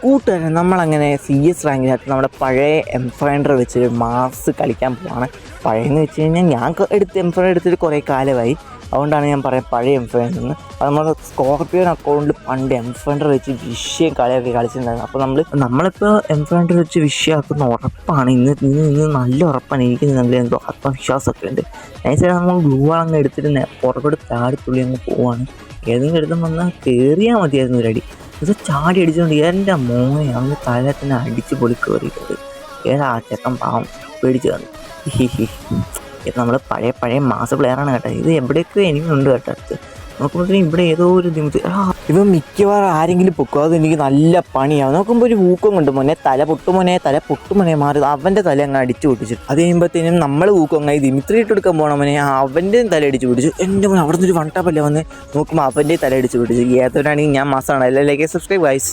കൂട്ടുകാരെ നമ്മളങ്ങനെ CS റാങ്കിനകത്ത് നമ്മുടെ പഴയ എംഫൈൻഡർ വെച്ച് മാസ് കളിക്കാൻ പോവാണ്. പഴയെന്ന് വെച്ച് കഴിഞ്ഞാൽ ഞാൻ എടുത്ത് എംഫൈൻഡർ എടുത്തിട്ട് കുറേ കാലമായി. അതുകൊണ്ടാണ് ഞാൻ പറയാം പഴയ എംഫൈൻഡർ എന്ന്. അപ്പോൾ നമ്മുടെ സ്കോർപ്പിയോൺ അക്കൗണ്ടിൽ പണ്ട് എംഫൈൻഡർ വെച്ച് വിഷയം കളിയൊക്കെ കളിച്ചിട്ടുണ്ടായിരുന്നു. അപ്പോൾ നമ്മളിപ്പോൾ എംഫൈൻഡർ വെച്ച് വിഷയമാക്കുന്ന ഉറപ്പാണ്. ഇന്ന് നല്ല ഉറപ്പാണ്. എനിക്ക് നല്ല എന്തോ ആത്മവിശ്വാസമൊക്കെ ഉണ്ട്. നൈസായിട്ട് നമ്മൾ ഗ്ലൂ അങ്ങ് എടുത്തിട്ട് പുറകോട്ട് താടിത്തുള്ളി അങ്ങ് പോവാണ്. ഏതെങ്കിലും എടുത്ത് വന്നാൽ കയറിയാൽ മതിയായിരുന്നു ഒരടി. ഇത് ചാടി അടിച്ചുകൊണ്ട് എൻ്റെ മോനെ അവൻ്റെ തല തന്നെ അടിച്ച് പൊളി കയറിയിട്ടത്. ഏതാ ചെക്കൻ പാവം പേടിച്ച് വന്നു. ഇത് നമ്മൾ പഴയ മാസ പ്ലെയറാണ് കേട്ടോ. ഇത് എവിടെയൊക്കെ എനിക്കുണ്ട് കേട്ടോ. അടുത്ത് നോക്കുമ്പോഴത്തേക്കും ഇവിടെ ഏതോ ഒരു നിമിത്ത് ഇവ മിക്കവാറും ആരെങ്കിലും പൊക്കും. അത് എനിക്ക് നല്ല പണിയാവും. നോക്കുമ്പോൾ ഒരു ഊക്കം കൊണ്ട് തല പൊട്ടുമോനെ മാറി അവൻ്റെ തല അങ്ങ് അടിച്ചു പൊട്ടിച്ചു. അത് കഴിയുമ്പോഴത്തേനും നമ്മൾ ഊക്കം അങ്ങനെ ദിമിത്രി ഇട്ടെടുക്കാൻ പോകണം മോനെ അവൻ്റെ തല അടിച്ചു പൊട്ടിച്ചു. എൻ്റെ മോനെ അവിടെ നിന്നൊരു വൺ ടാപ്പല്ലേ വന്ന് നോക്കുമ്പോൾ അവൻ്റെ തല അടിച്ചു പൊട്ടിച്ചു. ഏതൊരാണെങ്കിൽ ഞാൻ മാസമാണ്. എല്ലാവരും സബ്സ്ക്രൈബ് ഗൈസ്.